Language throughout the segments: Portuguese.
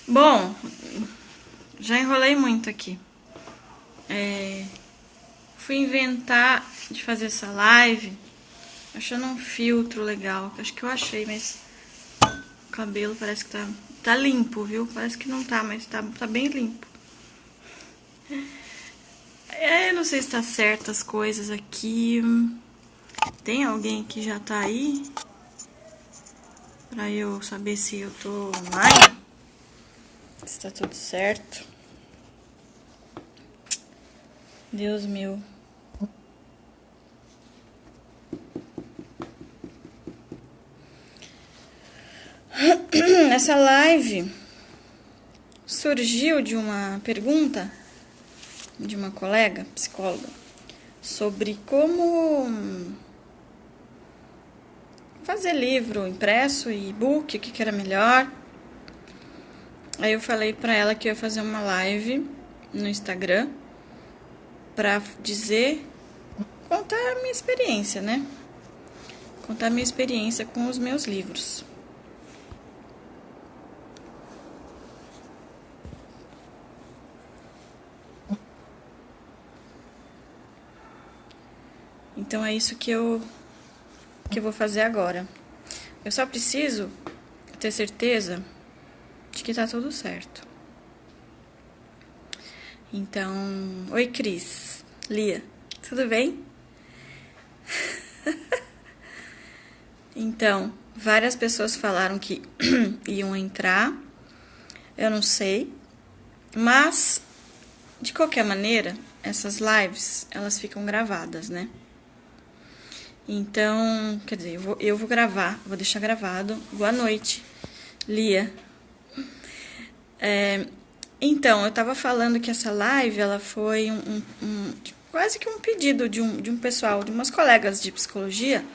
Bom, já enrolei muito aqui. Fui inventar de fazer essa live achando um filtro legal. Acho que eu achei, mas o cabelo parece que tá limpo, viu? Parece que não tá, mas tá bem limpo. Eu não sei se tá certo as coisas aqui. Tem alguém que já tá aí? Pra eu saber se eu tô online? Se tá tudo certo. Deus meu. Essa live surgiu de uma pergunta de uma colega psicóloga sobre como fazer livro impresso e e-book, o que era melhor. Aí eu falei pra ela que eu ia fazer uma live no Instagram pra contar a minha experiência, né? Contar a minha experiência com os meus livros. Então é isso que eu vou fazer agora. Eu só preciso ter certeza de que tá tudo certo. Então, oi Cris, Lia, tudo bem? Então, várias pessoas falaram que iam entrar, eu não sei, mas de qualquer maneira, essas lives, elas ficam gravadas, né? Então, quer dizer, eu vou gravar, vou deixar gravado. Boa noite, Lia. Então, eu tava falando que essa live, ela foi quase que um pedido de um pessoal, de umas colegas de psicologia,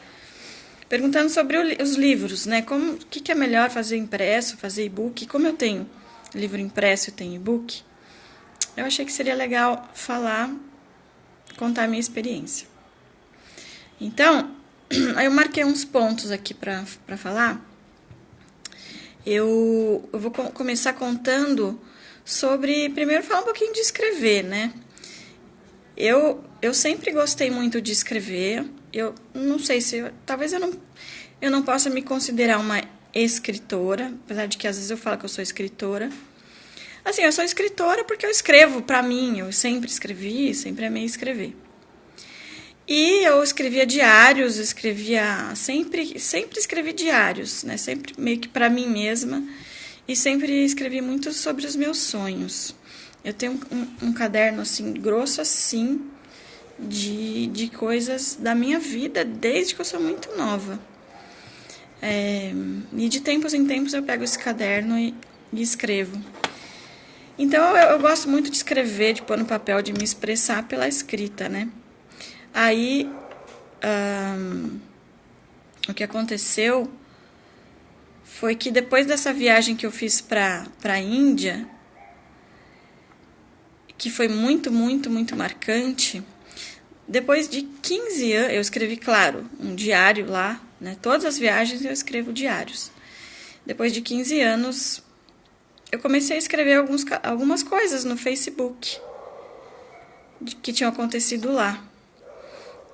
perguntando sobre os livros, né? O que é melhor fazer impresso, fazer e-book? Como eu tenho livro impresso e tenho e-book, eu achei que seria legal contar a minha experiência. Então, aí eu marquei uns pontos aqui para falar. Eu vou começar contando sobre... Primeiro, falar um pouquinho de escrever, né? Eu sempre gostei muito de escrever. Eu não sei se... Talvez eu não possa me considerar uma escritora, apesar de que às vezes eu falo que eu sou escritora. Assim, eu sou escritora porque eu escrevo pra mim. Eu sempre escrevi, sempre amei escrever. E eu escrevia diários, sempre escrevi diários, né? Sempre meio que para mim mesma, e sempre escrevi muito sobre os meus sonhos. Eu tenho um caderno assim grosso assim de coisas da minha vida desde que eu sou muito nova. E de tempos em tempos eu pego esse caderno e escrevo. Então eu gosto muito de escrever, de pôr no papel, de me expressar pela escrita, né? Aí, o que aconteceu foi que depois dessa viagem que eu fiz para a Índia, que foi muito, muito, muito marcante, depois de 15 anos, eu escrevi, claro, um diário lá, né? Todas as viagens eu escrevo diários. Depois de 15 anos, eu comecei a escrever algumas coisas no Facebook que tinham acontecido lá.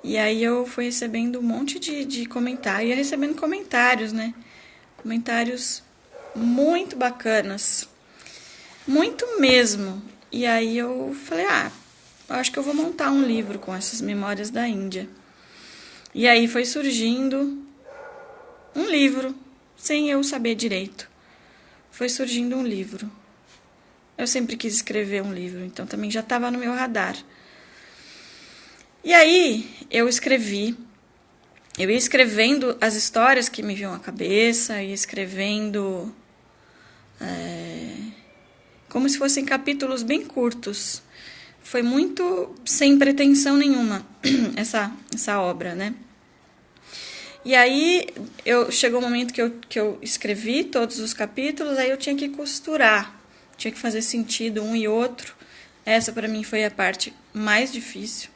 E aí eu fui recebendo um monte de comentários, ia recebendo comentários, né? Comentários muito bacanas. Muito mesmo. E aí eu falei, eu acho que eu vou montar um livro com essas memórias da Índia. E aí foi surgindo um livro, sem eu saber direito. Foi surgindo um livro. Eu sempre quis escrever um livro, então também já estava no meu radar. E aí eu ia escrevendo as histórias que me vinham à cabeça, ia escrevendo como se fossem capítulos bem curtos. Foi muito sem pretensão nenhuma essa obra, né? E aí chegou um momento que eu escrevi todos os capítulos, aí eu tinha que costurar, tinha que fazer sentido um e outro. Essa para mim foi a parte mais difícil.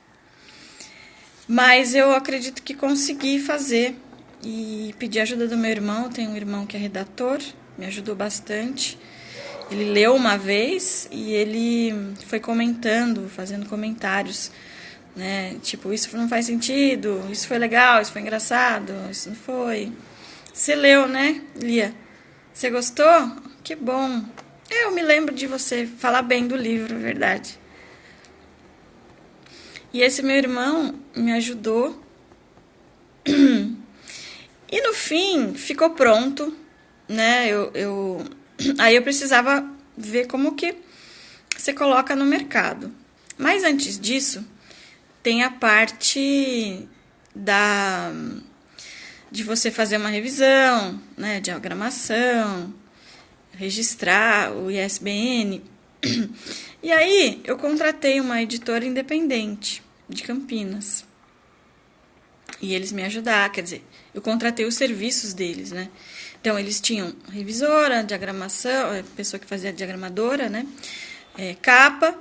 Mas eu acredito que consegui fazer e pedi ajuda do meu irmão. Eu tenho um irmão que é redator, me ajudou bastante. Ele leu uma vez e ele foi comentando, fazendo comentários, né? Tipo, isso não faz sentido, isso foi legal, isso foi engraçado, isso não foi. Você leu, né, Lia? Você gostou? Que bom. Eu me lembro de você falar bem do livro, verdade. E esse meu irmão me ajudou. E no fim, ficou pronto, né? Aí eu precisava ver como que você coloca no mercado. Mas antes disso, tem a parte de você fazer uma revisão, né? Diagramação, registrar o ISBN. E aí eu contratei uma editora independente de Campinas. E eles me ajudaram, quer dizer, eu contratei os serviços deles, né? Então, eles tinham revisora, diagramação, pessoa que fazia diagramadora, né? Capa.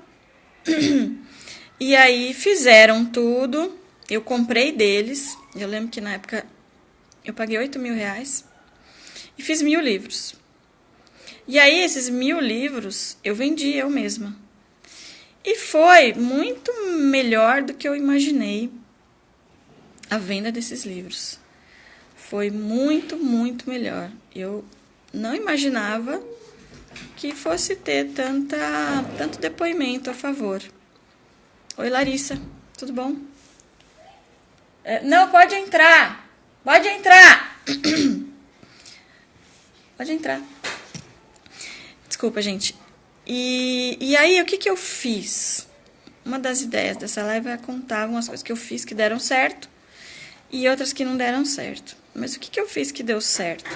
E aí, fizeram tudo. Eu comprei deles. Eu lembro que, na época, eu paguei R$8.000 e fiz 1.000 livros. E aí, esses 1.000 livros, eu vendi eu mesma. E foi muito melhor do que eu imaginei a venda desses livros. Foi muito, muito melhor. Eu não imaginava que fosse ter tanto depoimento a favor. Oi, Larissa, tudo bom? Não, pode entrar. Pode entrar. Pode entrar. Desculpa, gente. E aí, o que eu fiz? Uma das ideias dessa live é contar algumas coisas que eu fiz que deram certo e outras que não deram certo. Mas o que eu fiz que deu certo?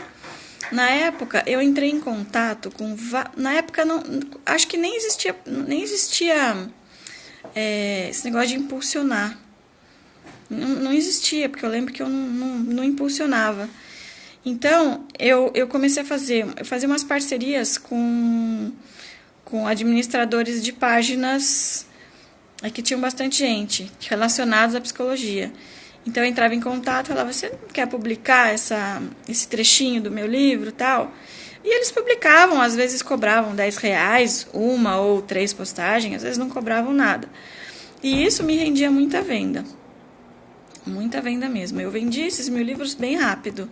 Na época, eu entrei em contato com... Na época, não, acho que nem existia esse negócio de impulsionar. Não existia, porque eu lembro que eu não impulsionava. Então, eu comecei a fazer umas parcerias com administradores de páginas que tinham bastante gente relacionados à psicologia. Então, eu entrava em contato e falava, você quer publicar esse trechinho do meu livro e tal? E eles publicavam, às vezes cobravam R$10, 1 ou 3 postagens, às vezes não cobravam nada. E isso me rendia muita venda. Muita venda mesmo. Eu vendi esses 1.000 livros bem rápido.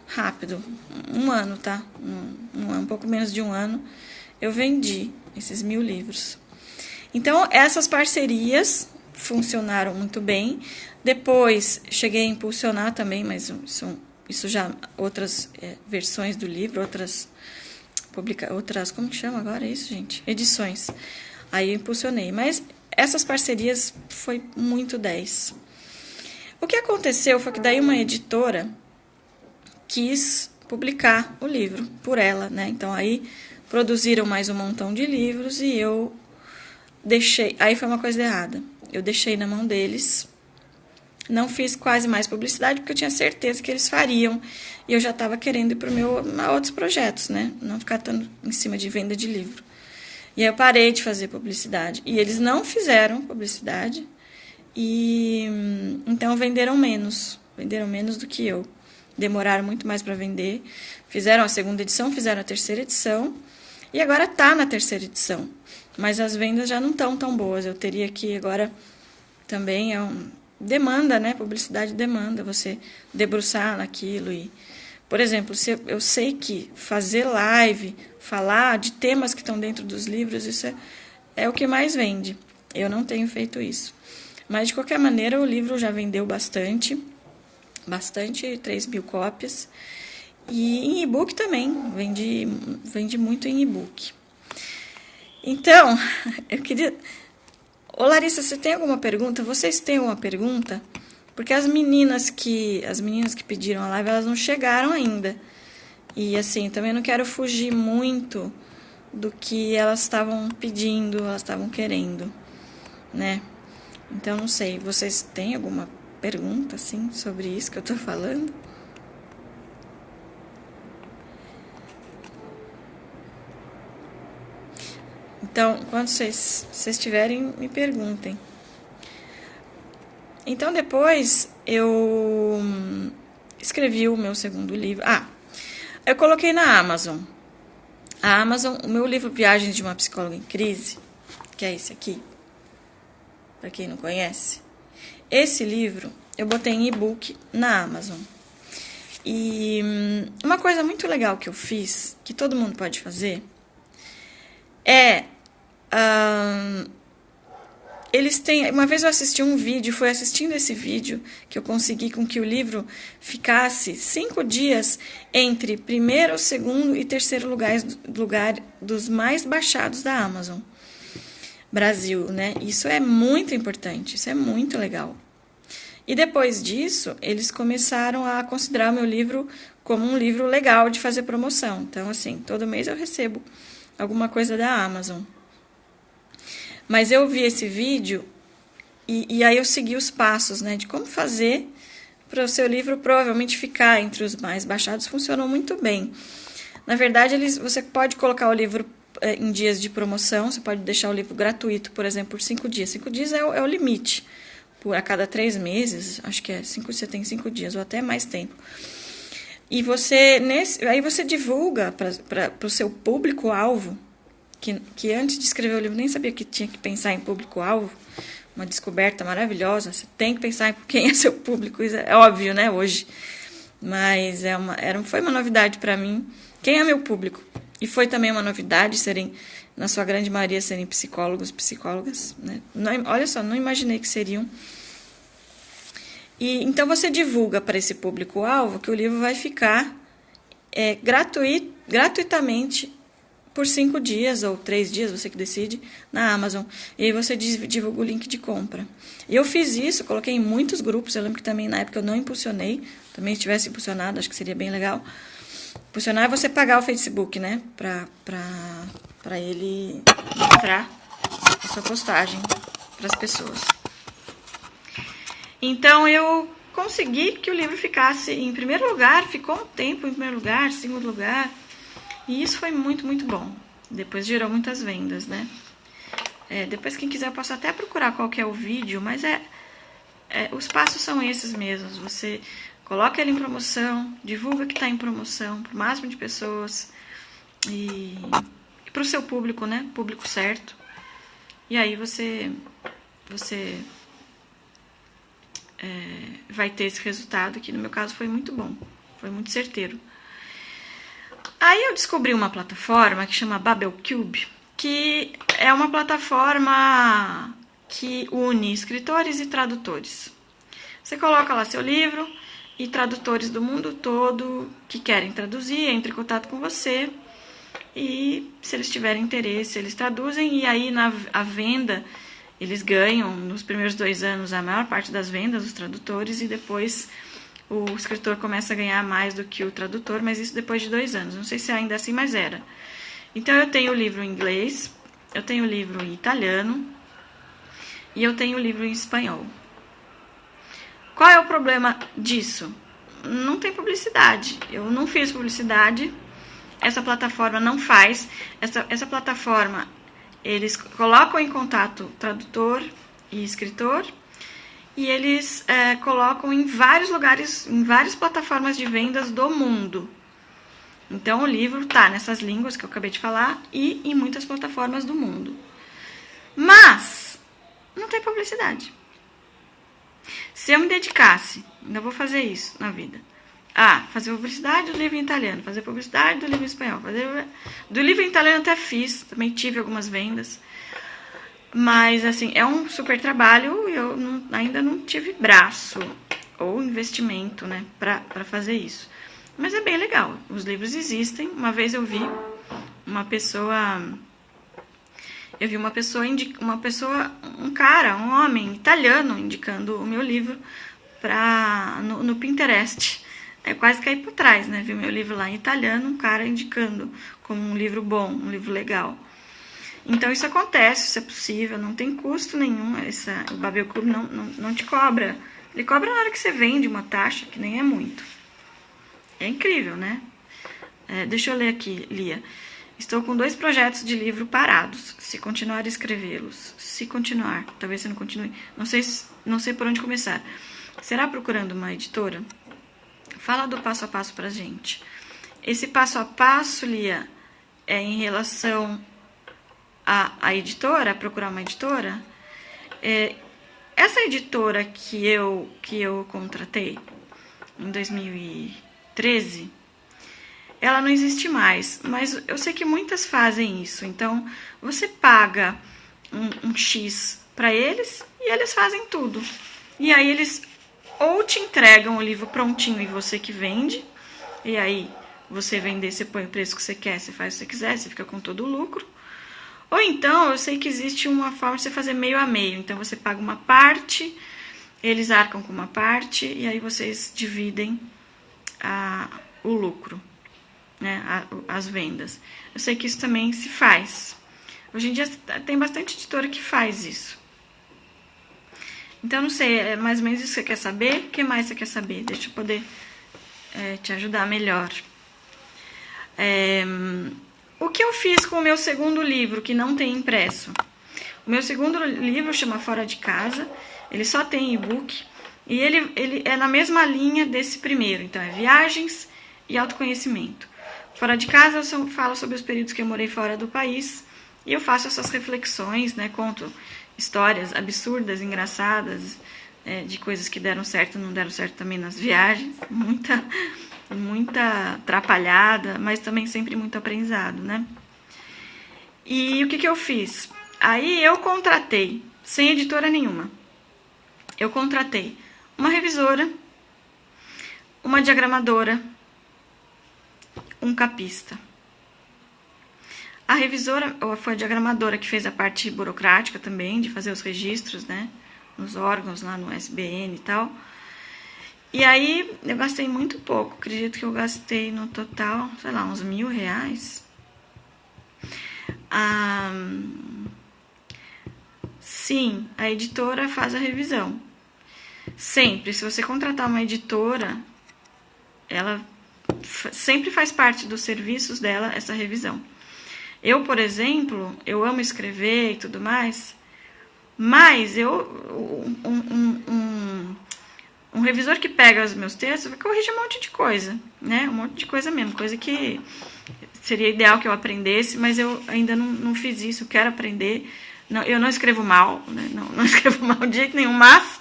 Rápido. 1 ano, tá? Um pouco menos de 1 ano, eu vendi esses 1.000 livros. Então, essas parcerias funcionaram muito bem. Depois, cheguei a impulsionar também, mas isso já outras versões do livro, outras, como que chama agora isso, gente? Edições. Aí eu impulsionei. Mas essas parcerias foi muito 10. O que aconteceu foi que daí uma editora quis publicar o livro por ela, né? Então, aí produziram mais um montão de livros e eu deixei... Aí foi uma coisa errada. Eu deixei na mão deles. Não fiz quase mais publicidade, porque eu tinha certeza que eles fariam. E eu já estava querendo ir para outros projetos, né? Não ficar tanto em cima de venda de livro. E aí eu parei de fazer publicidade. E eles não fizeram publicidade. E então venderam menos do que eu. Demoraram muito mais para vender. Fizeram a 2ª edição, fizeram a 3ª edição. E agora está na 3ª edição. Mas as vendas já não estão tão boas. Eu teria que agora também demanda, né? Publicidade demanda você debruçar naquilo. E, por exemplo, se eu sei que fazer live, falar de temas que estão dentro dos livros, isso é o que mais vende. Eu não tenho feito isso. Mas, de qualquer maneira, o livro já vendeu bastante, 3.000 cópias. E em e-book também, vende muito em e-book. Então, eu queria... Ô, Larissa, você tem alguma pergunta? Vocês têm alguma pergunta? Porque as meninas que pediram a live, elas não chegaram ainda. E, assim, também não quero fugir muito do que elas estavam pedindo, elas estavam querendo, né? Então, não sei, vocês têm alguma pergunta, assim, sobre isso que eu tô falando? Então, quando vocês tiverem, me perguntem. Então, depois, eu escrevi o meu 2º livro. Eu coloquei na Amazon. A Amazon, o meu livro Viagens de uma Psicóloga em Crise, que é esse aqui, para quem não conhece, esse livro eu botei em e-book na Amazon. E uma coisa muito legal que eu fiz, que todo mundo pode fazer, é... eles têm... Uma vez eu assisti um vídeo, foi assistindo esse vídeo que eu consegui com que o livro ficasse 5 dias entre primeiro, segundo e terceiro lugar dos mais baixados da Amazon Brasil, né? Isso é muito importante, isso é muito legal. E depois disso, eles começaram a considerar o meu livro como um livro legal de fazer promoção. Então, assim, todo mês eu recebo alguma coisa da Amazon. Mas eu vi esse vídeo e aí eu segui os passos, né, de como fazer para o seu livro provavelmente ficar entre os mais baixados. Funcionou muito bem. Na verdade, você pode colocar o livro em dias de promoção, você pode deixar o livro gratuito, por exemplo, por 5 dias. 5 dias é o limite. A cada 3 meses, acho que você tem 5 dias ou até mais tempo. E aí você divulga para o seu público-alvo, que antes de escrever o livro nem sabia que tinha que pensar em público-alvo, uma descoberta maravilhosa, você tem que pensar em quem é seu público, isso é óbvio, né, hoje. Mas foi uma novidade para mim, quem é meu público. E foi também uma novidade na sua grande maioria, serem psicólogos, psicólogas, né? Olha só, não imaginei que seriam. E então você divulga para esse público-alvo que o livro vai ficar gratuitamente por 5 dias ou 3 dias, você que decide, na Amazon. E aí você divulga o link de compra. E eu fiz isso, coloquei em muitos grupos. Eu lembro que também na época eu não impulsionei. Também se tivesse impulsionado, acho que seria bem legal. Impulsionar é você pagar o Facebook, né? Para ele mostrar a sua postagem para as pessoas. Então eu consegui que o livro ficasse em primeiro lugar, ficou um tempo em primeiro lugar, segundo lugar, e isso foi muito, muito bom. Depois gerou muitas vendas, né? Depois, quem quiser, eu posso até procurar qual que é o vídeo, mas os passos são esses mesmos. Você coloca ele em promoção, divulga que está em promoção para o máximo de pessoas e para o seu público, né? Público certo. E aí você vai ter esse resultado, que no meu caso foi muito bom, foi muito certeiro. Aí eu descobri uma plataforma que chama Babelcube, que é uma plataforma que une escritores e tradutores. Você coloca lá seu livro e tradutores do mundo todo que querem traduzir entram em contato com você e, se eles tiverem interesse, eles traduzem, e aí a venda eles ganham nos primeiros 2 anos a maior parte das vendas, os tradutores, e depois o escritor começa a ganhar mais do que o tradutor, mas isso depois de 2 anos. Não sei se ainda assim, mas era. Então eu tenho o livro em inglês, eu tenho o livro em italiano e eu tenho o livro em espanhol. Qual é o problema disso? Não tem publicidade. Eu não fiz publicidade, essa plataforma não faz. Essa plataforma, eles colocam em contato tradutor e escritor, e eles colocam em vários lugares, em várias plataformas de vendas do mundo. Então o livro está nessas línguas que eu acabei de falar e em muitas plataformas do mundo. Mas não tem publicidade. Se eu me dedicasse, ainda vou fazer isso na vida, fazer publicidade do livro em italiano, fazer publicidade do livro em espanhol, do livro em italiano até fiz, também tive algumas vendas, mas assim, é um super trabalho e eu ainda não tive braço ou investimento, né, para fazer isso. Mas é bem legal, os livros existem. Uma vez eu vi uma pessoa, um homem italiano indicando o meu livro no Pinterest. Eu quase caí por trás, né? Vi meu livro lá em italiano, um cara indicando como um livro bom, um livro legal. Então isso acontece, isso é possível, não tem custo nenhum. O Babelcube não te cobra. Ele cobra na hora que você vende uma taxa, que nem é muito. É incrível, né? Deixa eu ler aqui, Lia. Estou com 2 projetos de livro parados. Se continuar a escrevê-los. Se continuar, talvez você não continue. Não sei por onde começar. Será procurando uma editora? Fala do passo a passo pra gente. Esse passo a passo, Lia, em relação à editora, procurar uma editora, essa editora que eu contratei em 2013, ela não existe mais, mas eu sei que muitas fazem isso. Então, você paga um X para eles e eles fazem tudo. E aí eles ou te entregam o livro prontinho e você que vende, e aí você vender, você põe o preço que você quer, você faz o que você quiser, você fica com todo o lucro. Ou então, eu sei que existe uma forma de você fazer meio a meio. Então, você paga uma parte, eles arcam com uma parte, e aí vocês dividem o lucro, né, as vendas. Eu sei que isso também se faz. Hoje em dia tem bastante editora que faz isso. Então, não sei, é mais ou menos isso que você quer saber? O que mais você quer saber? Deixa eu poder te ajudar melhor. O que eu fiz com o meu segundo livro, que não tem impresso? O meu segundo livro chama Fora de Casa, ele só tem e-book, e ele é na mesma linha desse primeiro. Então, é viagens e autoconhecimento. Fora de Casa, eu falo sobre os períodos que eu morei fora do país, e eu faço essas reflexões, né? Conto histórias absurdas, engraçadas, de coisas que deram certo e não deram certo também nas viagens. Muita atrapalhada, mas também sempre muito aprendizado, né? E o que eu fiz? Aí eu contratei, sem editora nenhuma, eu contratei uma revisora, uma diagramadora, um capista. A revisora foi a diagramadora que fez a parte burocrática também, de fazer os registros, né, nos órgãos, lá no SBN e tal. E aí eu gastei muito pouco, acredito que eu gastei no total, sei lá, uns R$1.000. Sim, a editora faz a revisão. Sempre, se você contratar uma editora, ela sempre faz parte dos serviços dela essa revisão. Eu, por exemplo, eu amo escrever e tudo mais, mas um revisor que pega os meus textos vai corrigir um monte de coisa, né? Um monte de coisa mesmo, coisa que seria ideal que eu aprendesse, mas eu ainda não fiz isso, eu quero aprender. Não, eu não escrevo mal, né? Não escrevo mal de jeito nenhum, mas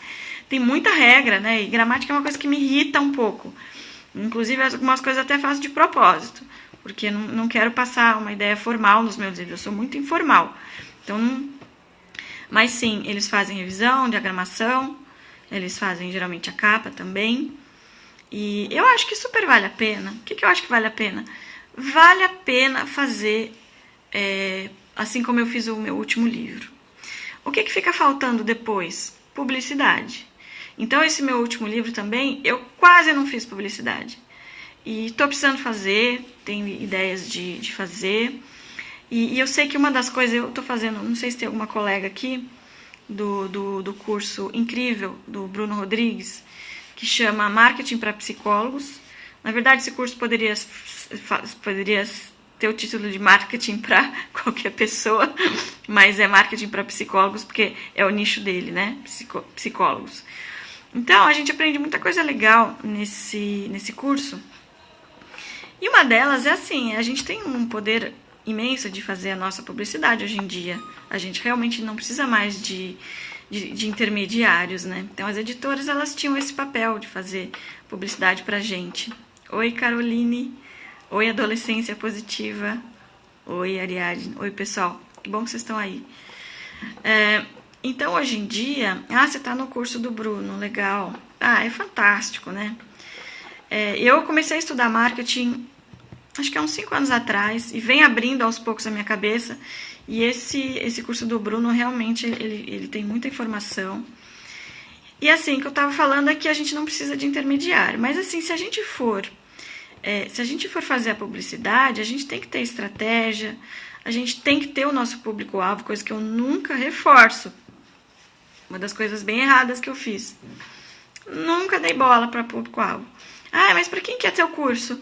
tem muita regra, né? E gramática é uma coisa que me irrita um pouco. Inclusive, algumas coisas até faço de propósito, porque não quero passar uma ideia formal nos meus livros, eu sou muito informal. Então, mas sim, eles fazem revisão, diagramação, eles fazem geralmente a capa também. E eu acho que super vale a pena. O que eu acho que vale a pena? Vale a pena fazer, assim como eu fiz o meu último livro. O que fica faltando depois? Publicidade. Então, esse meu último livro também, eu quase não fiz publicidade. E estou precisando fazer, tenho ideias de fazer. E eu sei que uma das coisas, eu estou fazendo, não sei se tem alguma colega aqui, do curso incrível do Bruno Rodrigues, que chama Marketing para Psicólogos. Na verdade, esse curso poderia ter o título de Marketing para qualquer pessoa, mas é Marketing para Psicólogos, porque é o nicho dele, né? Psicólogos. Então, a gente aprende muita coisa legal nesse curso. E uma delas é assim, a gente tem um poder imenso de fazer a nossa publicidade hoje em dia. A gente realmente não precisa mais de intermediários, né? Então, as editoras, elas tinham esse papel de fazer publicidade pra gente. Oi, Caroline. Oi, Adolescência Positiva. Oi, Ariadne. Oi, pessoal. Que bom que vocês estão aí. Então, hoje em dia... você está no curso do Bruno, legal. É fantástico, né? Eu comecei a estudar marketing, acho que há uns 5 anos atrás, e vem abrindo aos poucos a minha cabeça. E esse curso do Bruno, realmente, ele tem muita informação. E assim, o que eu estava falando é que a gente não precisa de intermediário. Mas assim, se a gente for fazer a publicidade, a gente tem que ter estratégia, a gente tem que ter o nosso público-alvo, coisa que eu nunca reforço. Uma das coisas bem erradas que eu fiz. Nunca dei bola para público-alvo. Mas para quem quer ter o curso?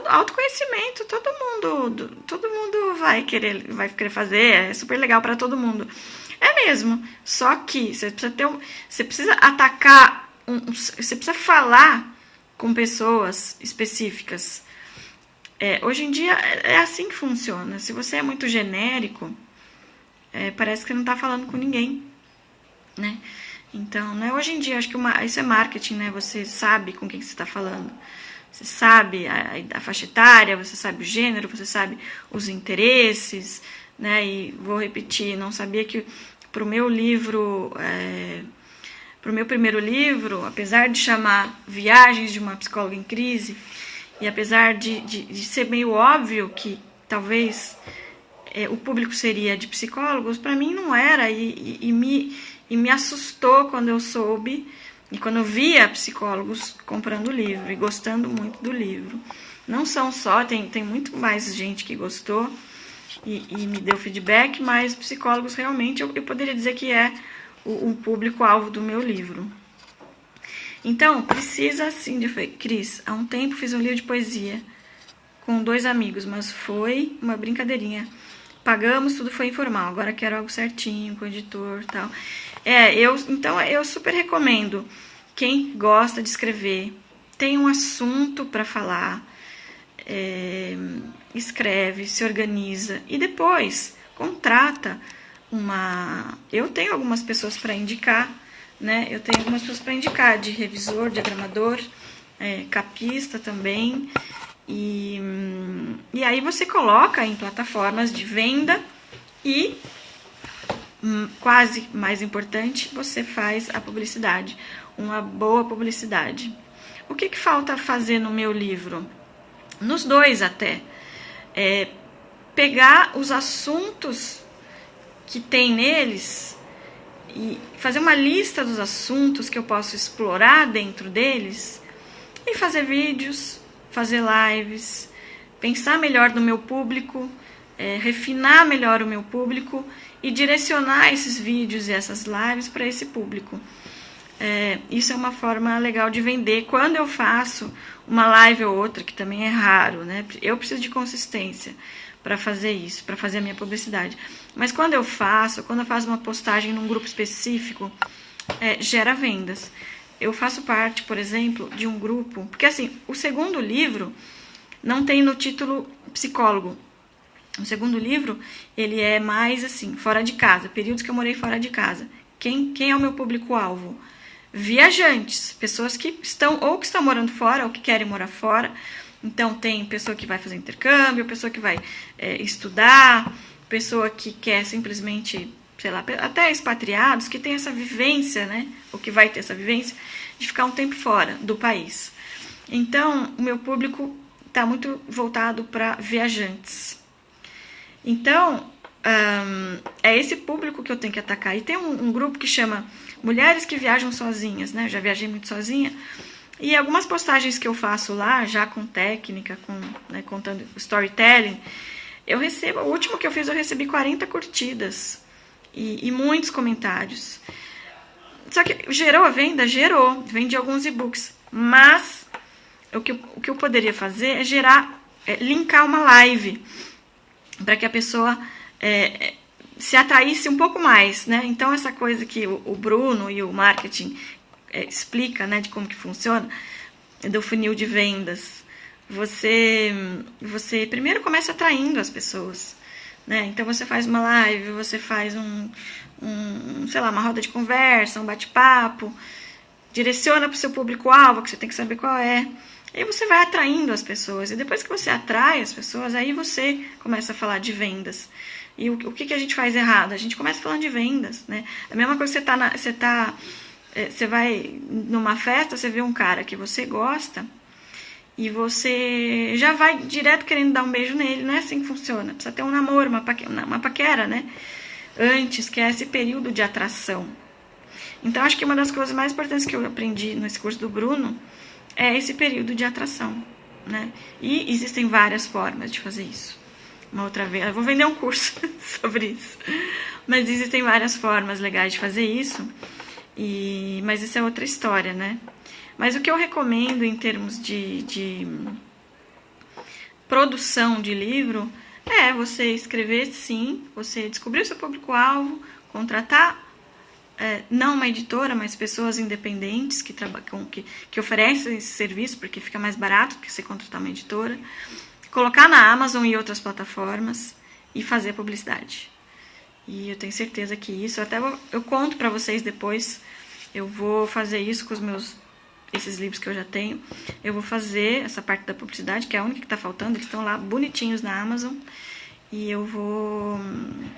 Autoconhecimento, todo mundo vai querer fazer, é super legal para todo mundo. É mesmo, só que você precisa atacar, você precisa falar com pessoas específicas. Hoje em dia é assim que funciona. Se você é muito genérico, parece que você não está falando com ninguém, né? Então, né, hoje em dia, acho que isso é marketing, né? Você sabe com quem você está falando. Você sabe a faixa etária, você sabe o gênero, você sabe os interesses, né? E vou repetir, não sabia que para o meu livro, para o meu primeiro livro, apesar de chamar Viagens de uma Psicóloga em Crise, e apesar de ser meio óbvio que talvez o público seria de psicólogos, para mim não era, e me assustou quando eu soube, e quando eu via psicólogos comprando o livro e gostando muito do livro. Não são só, tem muito mais gente que gostou e me deu feedback, mas psicólogos realmente eu poderia dizer que é o público-alvo do meu livro. Então, precisa sim, eu falei, Cris, há um tempo fiz um livro de poesia com 2 amigos, mas foi uma brincadeirinha. Pagamos, tudo foi informal, agora quero algo certinho, com o editor e tal. Então eu super recomendo. Quem gosta de escrever, tem um assunto para falar, escreve, se organiza e depois contrata uma... Eu tenho algumas pessoas para indicar, né? Eu tenho algumas pessoas para indicar, de revisor, diagramador, capista também. E aí você coloca em plataformas de venda e, quase mais importante, você faz a publicidade, uma boa publicidade. O que falta fazer no meu livro? Nos 2 até. Pegar os assuntos que tem neles e fazer uma lista dos assuntos que eu posso explorar dentro deles e fazer vídeos, fazer lives, pensar melhor no meu público, refinar melhor o meu público e direcionar esses vídeos e essas lives para esse público. Isso é uma forma legal de vender. Quando eu faço uma live ou outra, que também é raro, né? Eu preciso de consistência para fazer isso, para fazer a minha publicidade. Mas quando eu faço uma postagem num grupo específico, gera vendas. Eu faço parte, por exemplo, de um grupo... Porque, assim, o segundo livro não tem no título psicólogo. O segundo livro, ele é mais, assim, fora de casa. Períodos que eu morei fora de casa. Quem é o meu público-alvo? Viajantes. Pessoas que estão morando fora ou que querem morar fora. Então, tem pessoa que vai fazer intercâmbio, pessoa que vai estudar, pessoa que quer simplesmente... sei lá, até expatriados que têm essa vivência, né? Ou que vai ter essa vivência de ficar um tempo fora do país. Então, o meu público está muito voltado para viajantes. Então, é esse público que eu tenho que atacar. E tem um grupo que chama Mulheres que Viajam Sozinhas, né? Eu já viajei muito sozinha. E algumas postagens que eu faço lá, já com técnica, contando storytelling, eu recebo, o último que eu fiz, eu recebi 40 curtidas. E muitos comentários. Só que gerou a venda? Gerou. Vendi alguns e-books. Mas o que eu poderia fazer é linkar uma live para que a pessoa se atraísse um pouco mais, né? Então, essa coisa que o Bruno e o marketing explica, né, de como que funciona, do funil de vendas. Você primeiro começa atraindo as pessoas. Né? Então você faz uma live, você faz sei lá, uma roda de conversa, um bate-papo, direciona para o seu público-alvo, que você tem que saber qual é. E aí você vai atraindo as pessoas. E depois que você atrai as pessoas, aí você começa a falar de vendas. E o que a gente faz errado? A gente começa falando de vendas. Né? A mesma coisa que você vai numa festa, você vê um cara que você gosta, e você já vai direto querendo dar um beijo nele. Não é assim que funciona. Precisa ter um namoro, uma paquera, né? Antes, que é esse período de atração. Então, acho que uma das coisas mais importantes que eu aprendi nesse curso do Bruno é esse período de atração, né? E existem várias formas de fazer isso. Uma outra vez, eu vou vender um curso sobre isso. Mas existem várias formas legais de fazer isso. Mas isso é outra história, né? Mas o que eu recomendo em termos de produção de livro é você escrever, sim, você descobrir o seu público-alvo, contratar, não uma editora, mas pessoas independentes que oferecem esse serviço, porque fica mais barato do que você contratar uma editora. colocar na Amazon e outras plataformas e fazer publicidade. E eu tenho certeza que isso, eu conto para vocês depois, eu vou fazer isso com esses livros que eu já tenho, eu vou fazer essa parte da publicidade, que é a única que está faltando, eles estão lá bonitinhos na Amazon, e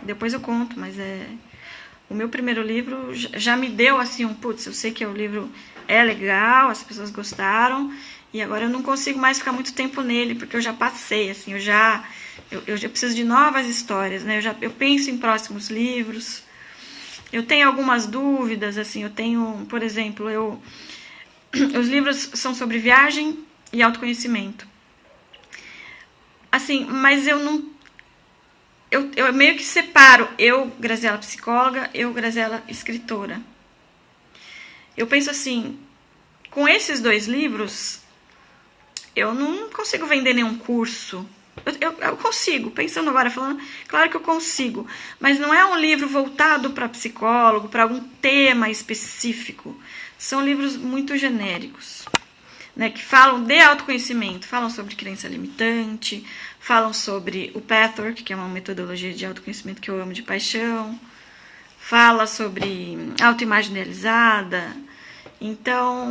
depois eu conto, mas o meu primeiro livro já me deu assim putz, eu sei que o livro é legal, as pessoas gostaram, e agora eu não consigo mais ficar muito tempo nele, porque eu já passei, assim, eu já preciso de novas histórias, né? Eu penso em próximos livros, eu tenho algumas dúvidas, assim, eu tenho, por exemplo, os livros são sobre viagem e autoconhecimento, assim, mas eu meio que separo, Graziela psicóloga, Graziela escritora. Eu penso assim, com esses 2 livros, eu não consigo vender nenhum curso. Eu consigo, pensando agora, falando, claro que eu consigo, mas não é um livro voltado para psicólogo, para algum tema específico. São livros muito genéricos, né, que falam de autoconhecimento, falam sobre crença limitante, falam sobre o Pathwork, que é uma metodologia de autoconhecimento que eu amo de paixão, fala sobre autoimagem idealizada. Então,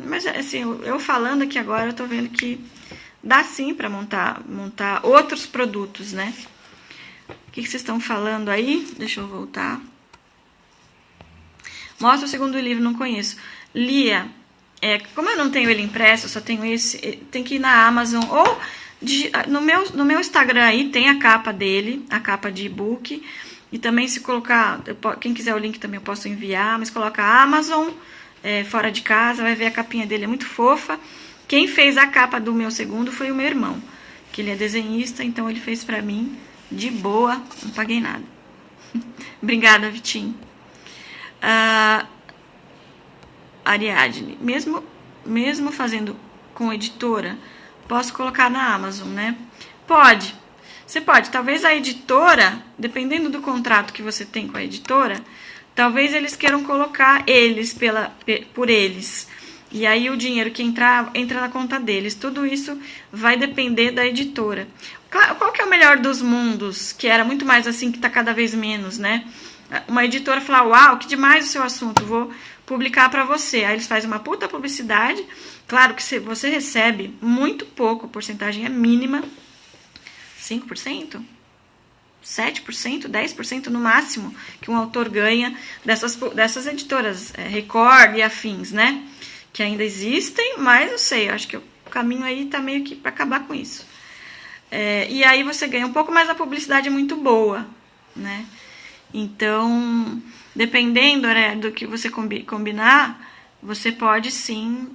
mas assim, eu falando aqui agora, eu tô vendo que dá sim para montar outros produtos, né? O que vocês estão falando aí? Deixa eu voltar. Mostra o segundo livro, não conheço. Lia, como eu não tenho ele impresso, eu só tenho esse, tem que ir na Amazon ou no meu Instagram aí tem a capa dele, a capa de e-book. E também se colocar, quem quiser o link também eu posso enviar, mas coloca Amazon, fora de casa, vai ver a capinha dele, é muito fofa. Quem fez a capa do meu segundo foi o meu irmão, que ele é desenhista, então ele fez pra mim de boa, não paguei nada. Obrigada, Vitinho. Ariadne, mesmo fazendo com editora, posso colocar na Amazon, né? Pode. Você pode, talvez a editora, dependendo do contrato que você tem com a editora, talvez eles queiram colocar eles por eles. E aí o dinheiro que entra na conta deles. Tudo isso vai depender da editora. Qual que é o melhor dos mundos? Que era muito mais assim, que está cada vez menos, né? Uma editora falar, uau, que demais o seu assunto, vou publicar para você. Aí eles fazem uma puta publicidade. Claro que você recebe muito pouco, a porcentagem é mínima. 5%? 7%? 10% no máximo que um autor ganha dessas editoras, Record e afins, né? Que ainda existem, mas eu sei, eu acho que o caminho aí tá meio que para acabar com isso. E aí você ganha um pouco, mas a publicidade é muito boa, né? Então, dependendo, né, do que você combinar, você pode sim,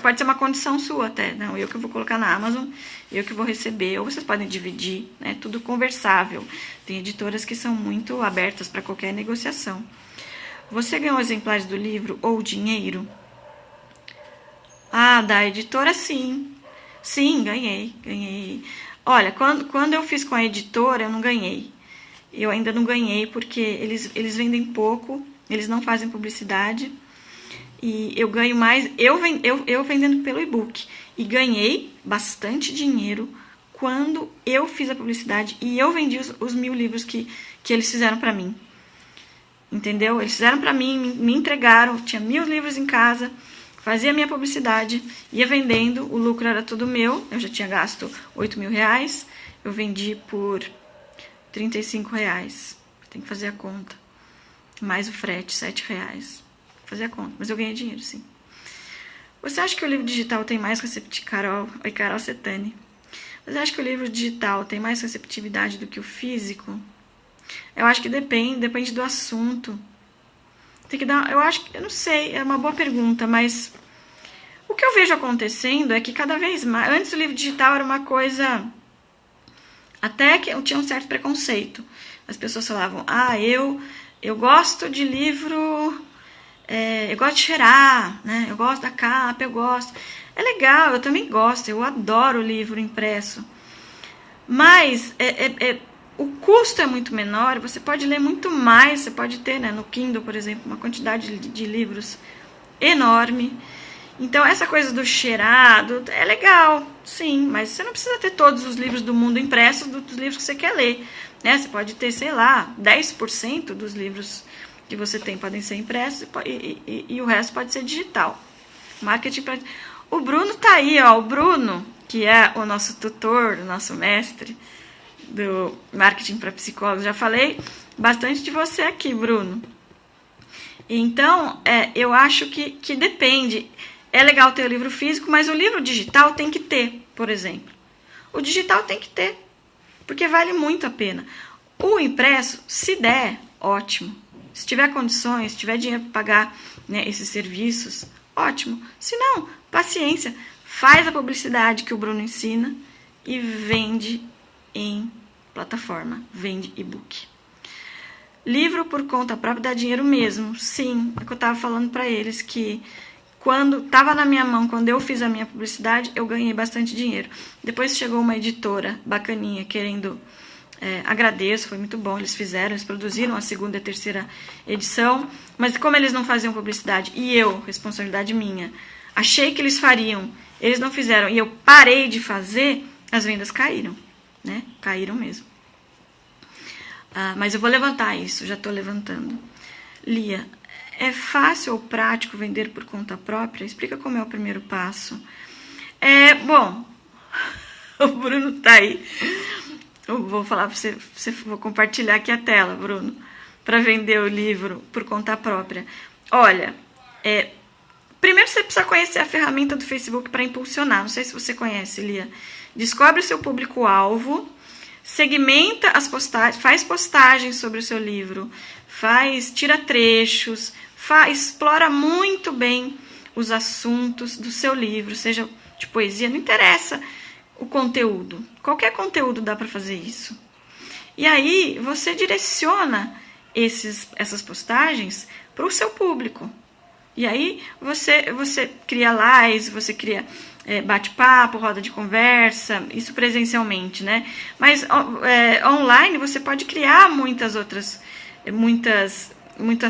pode ser uma condição sua até, não, eu que vou colocar na Amazon, eu que vou receber, ou vocês podem dividir, né, tudo conversável. Tem editoras que são muito abertas para qualquer negociação. Você ganhou exemplares do livro ou dinheiro? Da editora sim. Sim, ganhei. Olha, quando eu fiz com a editora, eu não ganhei. Eu ainda não ganhei porque eles vendem pouco, eles não fazem publicidade. E eu ganho mais, eu vendendo pelo e-book. E ganhei bastante dinheiro quando eu fiz a publicidade e eu vendi os 1000 livros que eles fizeram pra mim. Entendeu? Eles fizeram pra mim, me entregaram, tinha 1000 livros em casa, fazia minha publicidade, ia vendendo, o lucro era todo meu, eu já tinha gasto 8 mil reais, eu vendi por 35 reais. Tem que fazer a conta. Mais o frete, 7 reais. Fazer a conta, mas eu ganhei dinheiro, sim. Você acha que o livro digital tem mais receptividade? Oi, Carol Setani. Você acha que o livro digital tem mais receptividade do que o físico? Eu acho que depende do assunto. Tem que dar, eu não sei, é uma boa pergunta, mas o que eu vejo acontecendo é que cada vez mais, antes o livro digital era uma coisa, até que eu tinha um certo preconceito. As pessoas falavam, eu gosto de livro, eu gosto de cheirar, né? Eu gosto da capa, eu gosto. É legal, eu também gosto, eu adoro livro impresso. Mas o custo é muito menor, você pode ler muito mais, você pode ter, né, no Kindle, por exemplo, uma quantidade de livros enorme. Então, essa coisa do cheirado é legal, sim, mas você não precisa ter todos os livros do mundo impressos dos livros que você quer ler, né? Você pode ter, sei lá, 10% dos livros que você tem podem ser impressos e o resto pode ser digital. Marketing para... O Bruno tá aí, ó. O Bruno, que é o nosso tutor, o nosso mestre do marketing para psicólogos. Já falei bastante de você aqui, Bruno. Então, eu acho que depende. É legal ter o livro físico, mas o livro digital tem que ter, por exemplo. O digital tem que ter, porque vale muito a pena. O impresso, se der, ótimo. Se tiver condições, se tiver dinheiro para pagar, né, esses serviços, ótimo. Se não, paciência. Faz a publicidade que o Bruno ensina e vende em plataforma, vende e-book. Livro por conta própria dá dinheiro mesmo, sim. É que eu estava falando para eles que quando estava na minha mão, quando eu fiz a minha publicidade, eu ganhei bastante dinheiro. Depois chegou uma editora bacaninha querendo... agradeço, foi muito bom, eles produziram a segunda e a terceira edição, mas como eles não faziam publicidade e eu, responsabilidade minha, achei que eles fariam, eles não fizeram e eu parei de fazer, as vendas caíram, né? Caíram mesmo. Mas eu vou levantar isso, já estou levantando. Lia, é fácil ou prático vender por conta própria? Explica como é o primeiro passo. Bom, o Bruno tá aí. Eu vou falar para você, vou compartilhar aqui a tela, Bruno, para vender o livro por conta própria. Olha, primeiro você precisa conhecer a ferramenta do Facebook para impulsionar. Não sei se você conhece, Lia. Descobre o seu público-alvo, segmenta as postagens, faz postagens sobre o seu livro, tira trechos, explora muito bem os assuntos do seu livro, seja de poesia, não interessa o conteúdo. Qualquer conteúdo dá para fazer isso. E aí você direciona essas postagens para o seu público. E aí você cria lives, você cria bate-papo, roda de conversa, isso presencialmente, né? Mas online você pode criar muitas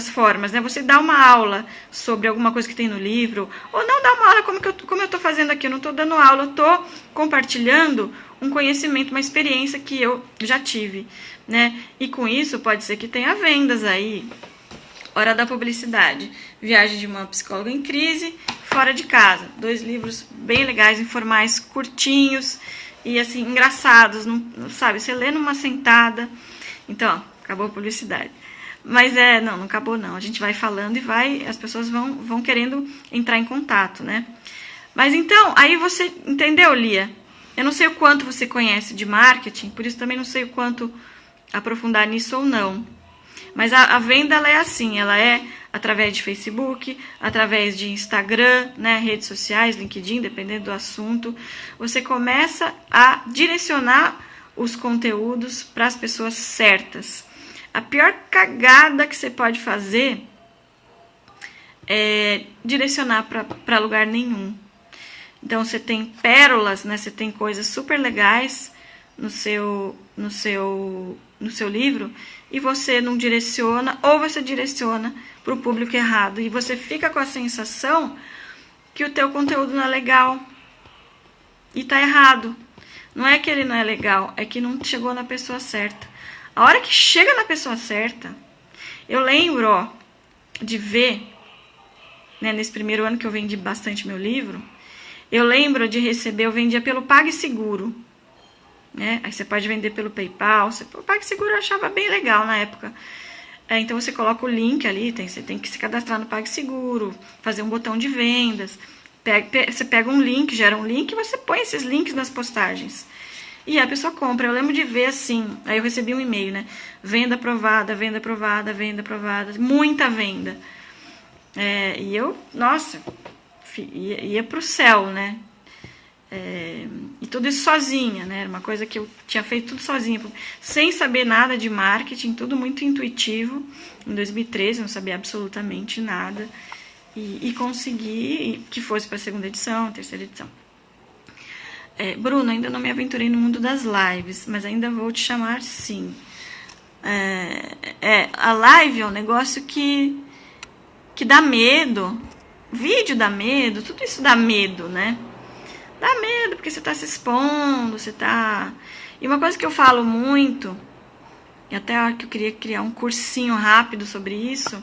formas, né? Você dá uma aula sobre alguma coisa que tem no livro, ou não dá uma aula como eu estou fazendo aqui, eu não estou dando aula, eu estou compartilhando um conhecimento, uma experiência que eu já tive, né? E com isso pode ser que tenha vendas aí. Hora da publicidade. Viagem de uma psicóloga em crise, Fora de Casa. 2 livros bem legais, informais, curtinhos e assim, engraçados, não sabe? Você lê numa sentada. Então, acabou a publicidade. Mas não acabou não. A gente vai falando e as pessoas vão querendo entrar em contato, né? Mas então, aí você entendeu, Lia? Eu não sei o quanto você conhece de marketing, por isso também não sei o quanto aprofundar nisso ou não. Mas a venda, ela é assim, ela é através de Facebook, através de Instagram, né, redes sociais, LinkedIn, dependendo do assunto. Você começa a direcionar os conteúdos para as pessoas certas. A pior cagada que você pode fazer é direcionar para lugar nenhum. Então, você tem pérolas, né? Você tem coisas super legais no seu livro e você não direciona, ou você direciona para o público errado. E você fica com a sensação que o teu conteúdo não é legal. E tá errado. Não é que ele não é legal, é que não chegou na pessoa certa. A hora que chega na pessoa certa, eu lembro de ver, né, nesse primeiro ano que eu vendi bastante meu livro, eu lembro de receber, eu vendia pelo PagSeguro, né? Aí você pode vender pelo PayPal, o PagSeguro eu achava bem legal na época. Então você coloca o link ali, você tem que se cadastrar no PagSeguro, fazer um botão de vendas, você pega um link, gera um link e você põe esses links nas postagens. E a pessoa compra. Eu lembro de ver assim, aí eu recebi um e-mail, né? Venda aprovada, venda aprovada, venda aprovada, muita venda. E eu, nossa, ia pro céu, né? E tudo isso sozinha, né? Era uma coisa que eu tinha feito tudo sozinha, sem saber nada de marketing, tudo muito intuitivo. Em 2013, eu não sabia absolutamente nada. E consegui que fosse para a segunda edição, terceira edição. Bruno, ainda não me aventurei no mundo das lives, mas ainda vou te chamar sim. A live é um negócio que dá medo, vídeo dá medo, tudo isso dá medo, né? Dá medo porque você tá se expondo, você tá... E uma coisa que eu falo muito, e até a hora que eu queria criar um cursinho rápido sobre isso,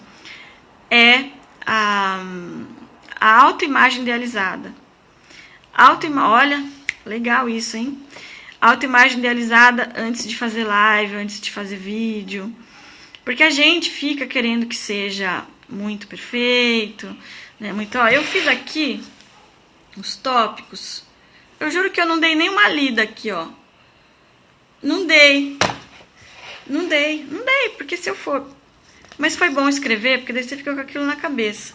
é a autoimagem idealizada. Olha, legal isso, hein? Autoimagem idealizada antes de fazer live, antes de fazer vídeo. Porque a gente fica querendo que seja muito perfeito, né? Muito, ó, eu fiz aqui os tópicos. Eu juro que eu não dei nenhuma lida aqui, ó. Não dei, porque se eu for... Mas foi bom escrever, porque daí você fica com aquilo na cabeça.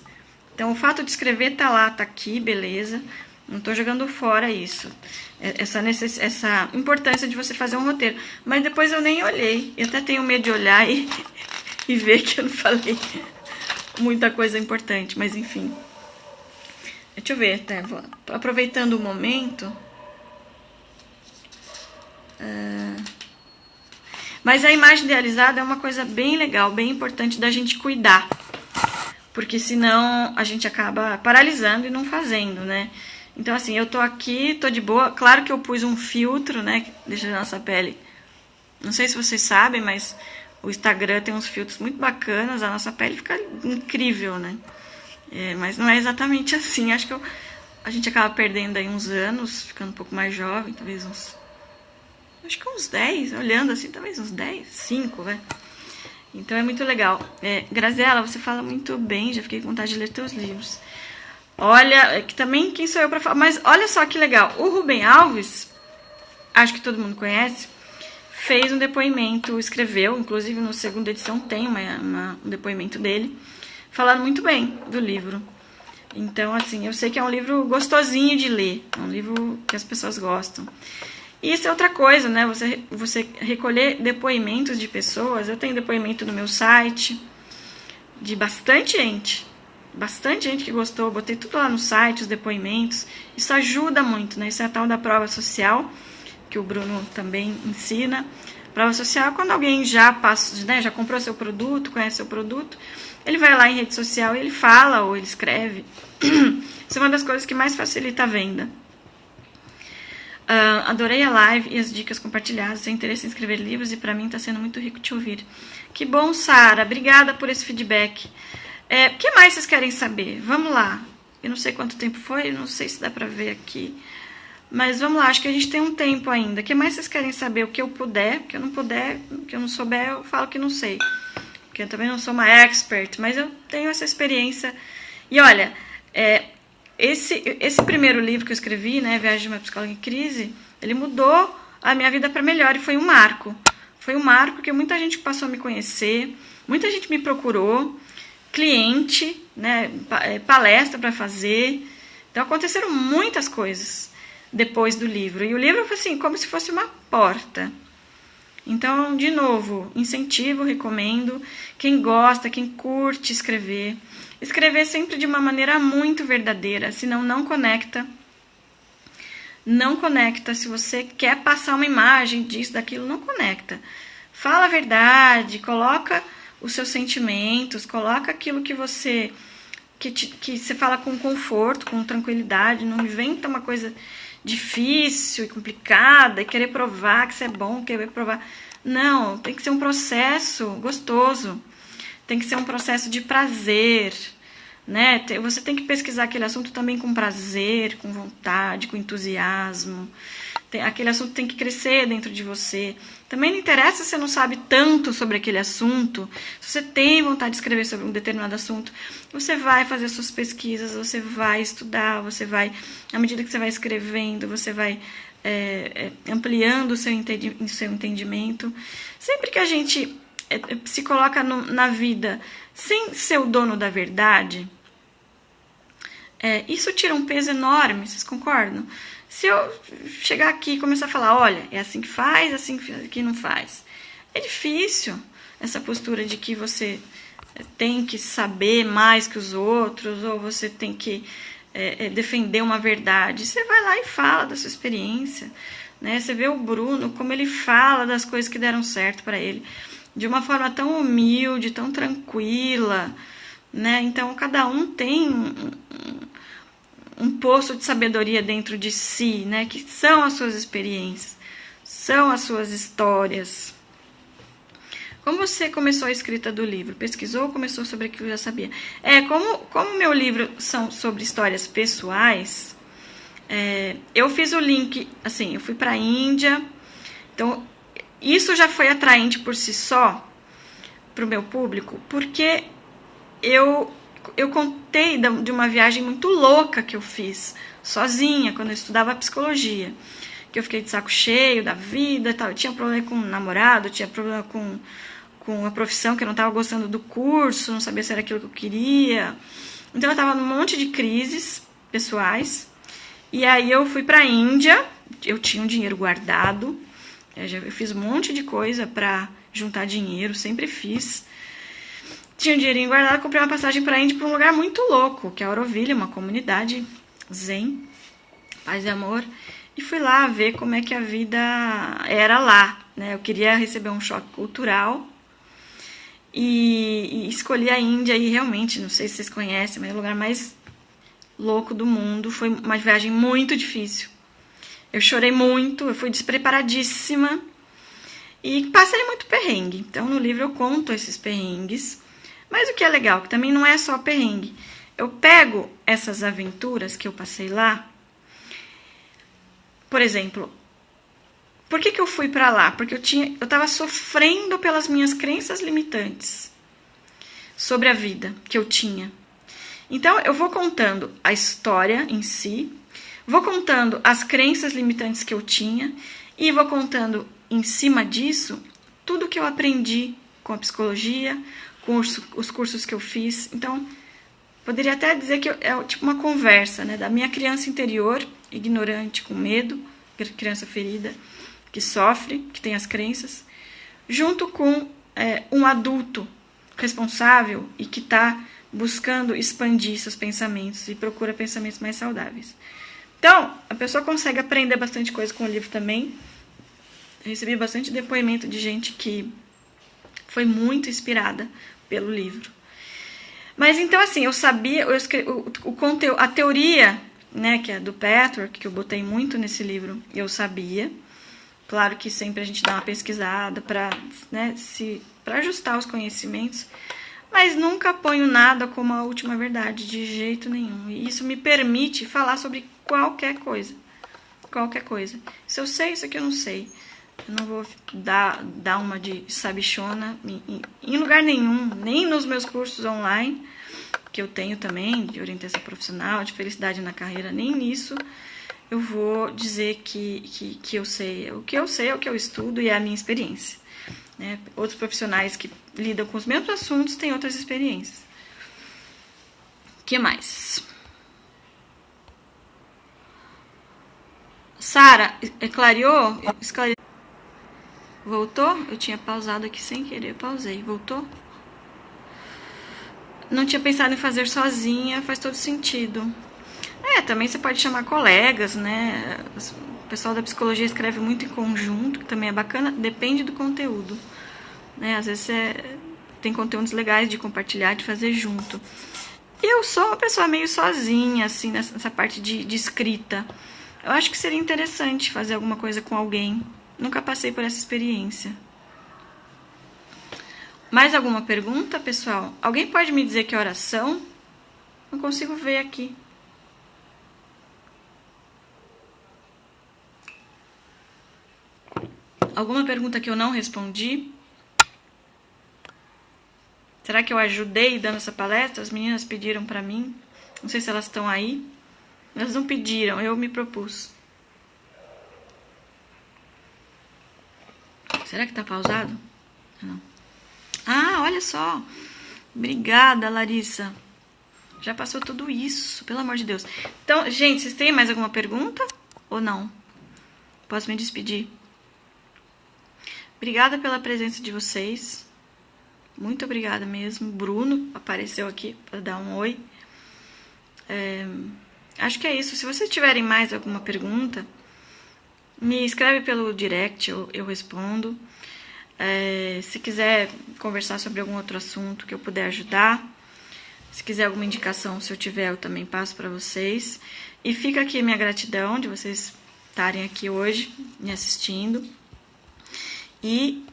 Então, o fato de escrever tá lá, tá aqui, beleza. Não tô jogando fora isso. Essa importância de você fazer um roteiro. Mas depois eu nem olhei. Eu até tenho medo de olhar e ver que eu não falei muita coisa importante. Mas, enfim. Deixa eu ver, até vou aproveitando o momento. Mas a imagem idealizada é uma coisa bem legal, bem importante da gente cuidar. Porque senão a gente acaba paralisando e não fazendo, né? Então, assim, eu tô aqui, tô de boa. Claro que eu pus um filtro, né? Que deixa a nossa pele... Não sei se vocês sabem, mas o Instagram tem uns filtros muito bacanas. A nossa pele fica incrível, né? Mas não é exatamente assim. Acho que a gente acaba perdendo aí uns anos, ficando um pouco mais jovem, talvez uns... Acho que uns 10, olhando assim, talvez uns 10, 5, né? Então é muito legal. Graziela, você fala muito bem, já fiquei com vontade de ler teus livros. Olha, que também, quem sou eu para falar? Mas olha só que legal, o Rubem Alves, acho que todo mundo conhece, fez um depoimento, escreveu, inclusive no segunda edição tem um depoimento dele, falando muito bem do livro. Então, assim, eu sei que é um livro gostosinho de ler, é um livro que as pessoas gostam. E isso é outra coisa, né? Você recolher depoimentos de pessoas. Eu tenho depoimento no meu site de bastante gente que gostou. Botei tudo lá no site, os depoimentos. Isso ajuda muito, né? Isso é a tal da prova social, que o Bruno também ensina. Prova social é quando alguém já passa, né, já comprou seu produto, conhece seu produto, ele vai lá em rede social e ele fala ou ele escreve. Isso é uma das coisas que mais facilita a venda. Adorei a live e as dicas compartilhadas. Tenho interesse em escrever livros e para mim está sendo muito rico te ouvir. Que bom, Sara. Obrigada por esse feedback. O que mais vocês querem saber? Vamos lá. Eu não sei quanto tempo foi, não sei se dá para ver aqui. Mas vamos lá, acho que a gente tem um tempo ainda. O que mais vocês querem saber? O que eu puder, o que eu não puder, o que eu não souber, eu falo que não sei. Porque eu também não sou uma expert, mas eu tenho essa experiência. E olha, esse primeiro livro que eu escrevi, né, Viagem de uma Psicóloga em Crise, ele mudou a minha vida para melhor e foi um marco. Foi um marco porque muita gente passou a me conhecer, muita gente me procurou, cliente, né, palestra para fazer. Então aconteceram muitas coisas depois do livro. E o livro foi assim, como se fosse uma porta. Então, de novo, incentivo, recomendo. Quem gosta, quem curte escrever. Escrever sempre de uma maneira muito verdadeira, senão não conecta. Não conecta. Se você quer passar uma imagem disso, daquilo, não conecta. Fala a verdade, coloca os seus sentimentos, coloca aquilo que você... Que você fala com conforto, com tranquilidade, não inventa uma coisa difícil e complicada e querer provar que você é bom, querer provar. Não, tem que ser um processo gostoso, tem que ser um processo de prazer, né? Você tem que pesquisar aquele assunto também com prazer, com vontade, com entusiasmo. Aquele assunto tem que crescer dentro de você. Também não interessa se você não sabe tanto sobre aquele assunto. Se você tem vontade de escrever sobre um determinado assunto, você vai fazer suas pesquisas, você vai estudar, você vai, à medida que você vai escrevendo, você vai ampliando o seu entendimento. Sempre que a gente se coloca na vida sem ser o dono da verdade, isso tira um peso enorme, vocês concordam? Se eu chegar aqui e começar a falar, olha, é assim que faz, assim que não faz. É difícil essa postura de que você tem que saber mais que os outros, ou você tem que defender uma verdade. Você vai lá e fala da sua experiência, né? Você vê o Bruno, como ele fala das coisas que deram certo para ele, de uma forma tão humilde, tão tranquila, né? Então, cada um tem um poço de sabedoria dentro de si, né? Que são as suas experiências, são as suas histórias. Como você começou a escrita do livro? Pesquisou ou começou sobre aquilo que já sabia? Como meu livro são sobre histórias pessoais, eu fiz o link, assim, eu fui para a Índia, então isso já foi atraente por si só para o meu público, porque eu contei de uma viagem muito louca que eu fiz sozinha, quando eu estudava psicologia, que eu fiquei de saco cheio da vida, tal. Eu tinha problema com o namorado, tinha problema com a profissão, que eu não estava gostando do curso, não sabia se era aquilo que eu queria. Então eu estava num monte de crises pessoais. E aí eu fui para a Índia, eu tinha um dinheiro guardado, eu fiz um monte de coisa para juntar dinheiro, sempre fiz. Tinha um dinheirinho guardado, comprei uma passagem para a Índia, para um lugar muito louco, que é Auroville, uma comunidade zen, paz e amor. E fui lá ver como é que a vida era lá, né? Eu queria receber um choque cultural e escolhi a Índia e realmente, não sei se vocês conhecem, mas é o lugar mais louco do mundo. Foi uma viagem muito difícil. Eu chorei muito, eu fui despreparadíssima e passei muito perrengue. Então no livro eu conto esses perrengues, mas o que é legal, que também não é só perrengue. Eu pego essas aventuras que eu passei lá. Por exemplo, por que eu fui para lá? Porque eu estava sofrendo pelas minhas crenças limitantes sobre a vida que eu tinha. Então, eu vou contando a história em si, vou contando as crenças limitantes que eu tinha e vou contando, em cima disso, tudo que eu aprendi com a psicologia, com os cursos que eu fiz. Então, poderia até dizer que é tipo uma conversa, né, da minha criança interior, ignorante, com medo, criança ferida, que sofre, que tem as crenças, junto com um adulto responsável e que está buscando expandir seus pensamentos e procura pensamentos mais saudáveis. Então, a pessoa consegue aprender bastante coisa com o livro também. Eu recebi bastante depoimento de gente que foi muito inspirada pelo livro. Mas então, assim, eu sabia, eu escrevi, o conteúdo, a teoria, né, que é do Patchwork, que eu botei muito nesse livro, eu sabia. Claro que sempre a gente dá uma pesquisada para, né, para ajustar os conhecimentos, mas nunca ponho nada como a última verdade, de jeito nenhum. E isso me permite falar sobre qualquer coisa. Qualquer coisa. Se eu sei, isso aqui eu não sei. Eu não vou dar uma de sabichona em lugar nenhum, nem nos meus cursos online, que eu tenho também, de orientação profissional, de felicidade na carreira, nem nisso eu vou dizer que eu sei. O que eu sei é o que eu estudo e é a minha experiência. Né? Outros profissionais que lidam com os mesmos assuntos têm outras experiências. O que mais? Sara, clareou? Voltou? Eu tinha pausado aqui sem querer, pausei. Voltou? Não tinha pensado em fazer sozinha, faz todo sentido. Também você pode chamar colegas, né? O pessoal da psicologia escreve muito em conjunto, que também é bacana, depende do conteúdo. Né? Às vezes tem conteúdos legais de compartilhar, de fazer junto. Eu sou uma pessoa meio sozinha, assim, nessa parte de escrita. Eu acho que seria interessante fazer alguma coisa com alguém. Nunca passei por essa experiência. Mais alguma pergunta, pessoal? Alguém pode me dizer que horas são? Não consigo ver aqui. Alguma pergunta que eu não respondi? Será que eu ajudei dando essa palestra? As meninas pediram para mim. Não sei se elas estão aí. Elas não pediram, eu me propus. Será que tá pausado? Não. Ah, olha só. Obrigada, Larissa. Já passou tudo isso, pelo amor de Deus. Então, gente, vocês têm mais alguma pergunta? Ou não? Posso me despedir? Obrigada pela presença de vocês. Muito obrigada mesmo. Bruno apareceu aqui para dar um oi. Acho que é isso. Se vocês tiverem mais alguma pergunta, me escreve pelo direct, eu respondo. Se quiser conversar sobre algum outro assunto que eu puder ajudar, Se quiser alguma indicação, se eu tiver, eu também passo para vocês. E fica aqui minha gratidão de vocês estarem aqui hoje me assistindo. E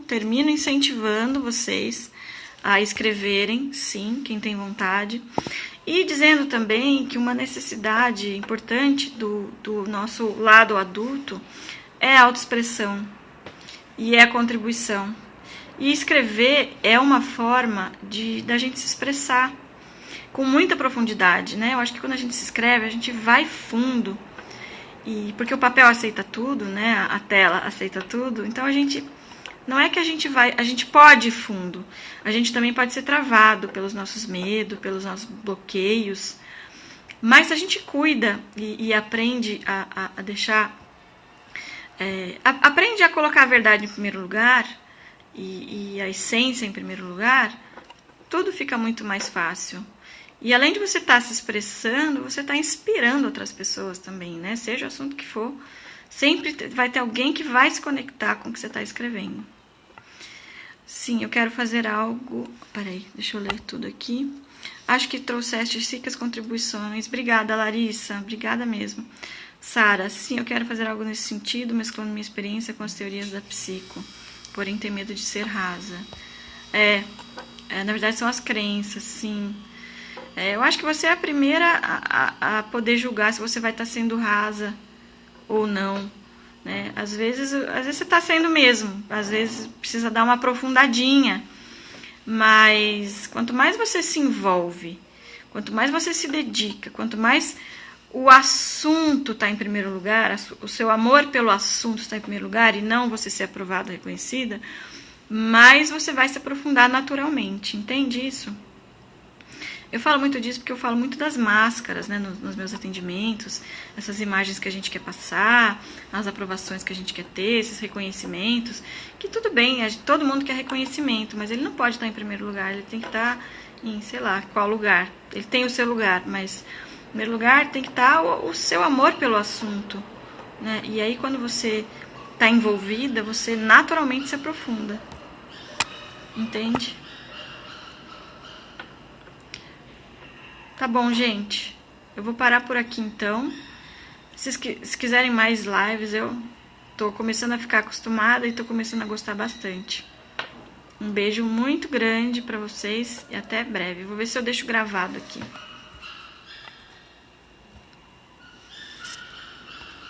termino incentivando vocês a escreverem, sim, quem tem vontade. E dizendo também que uma necessidade importante do nosso lado adulto é a autoexpressão e é a contribuição. E escrever é uma forma da gente se expressar com muita profundidade, né? Eu acho que quando a gente se escreve, a gente vai fundo. Porque o papel aceita tudo, né? A tela aceita tudo. Então não é que a gente pode ir fundo. A gente também pode ser travado pelos nossos medos, pelos nossos bloqueios. Mas se a gente cuida e aprende a deixar... aprende a colocar a verdade em primeiro lugar e a essência em primeiro lugar, tudo fica muito mais fácil. E além de você estar se expressando, você está inspirando outras pessoas também, né? Seja o assunto que for, sempre vai ter alguém que vai se conectar com o que você está escrevendo. Sim, eu quero fazer algo... Peraí, deixa eu ler tudo aqui. Acho que trouxeste ricas contribuições. Obrigada, Larissa. Obrigada mesmo. Sara, sim, eu quero fazer algo nesse sentido, mesclando minha experiência com as teorias da psico, porém tem medo de ser rasa. Na verdade são as crenças, sim. Eu acho que você é a primeira a poder julgar se você vai estar sendo rasa ou não, né? Às vezes você está sendo mesmo, às vezes precisa dar uma aprofundadinha, mas quanto mais você se envolve, quanto mais você se dedica, quanto mais o assunto está em primeiro lugar, o seu amor pelo assunto está em primeiro lugar e não você ser aprovada, reconhecida, mais você vai se aprofundar naturalmente, entende isso? Eu falo muito disso porque eu falo muito das máscaras, né, nos meus atendimentos, essas imagens que a gente quer passar, as aprovações que a gente quer ter, esses reconhecimentos, que tudo bem, todo mundo quer reconhecimento, mas ele não pode estar em primeiro lugar, ele tem que estar em, sei lá, qual lugar. Ele tem o seu lugar, mas em primeiro lugar tem que estar o seu amor pelo assunto, né? E aí quando você está envolvida, você naturalmente se aprofunda, entende? Tá bom, gente. Eu vou parar por aqui, então. Se quiserem mais lives, eu tô começando a ficar acostumada e tô começando a gostar bastante. Um beijo muito grande pra vocês e até breve. Vou ver se eu deixo gravado aqui.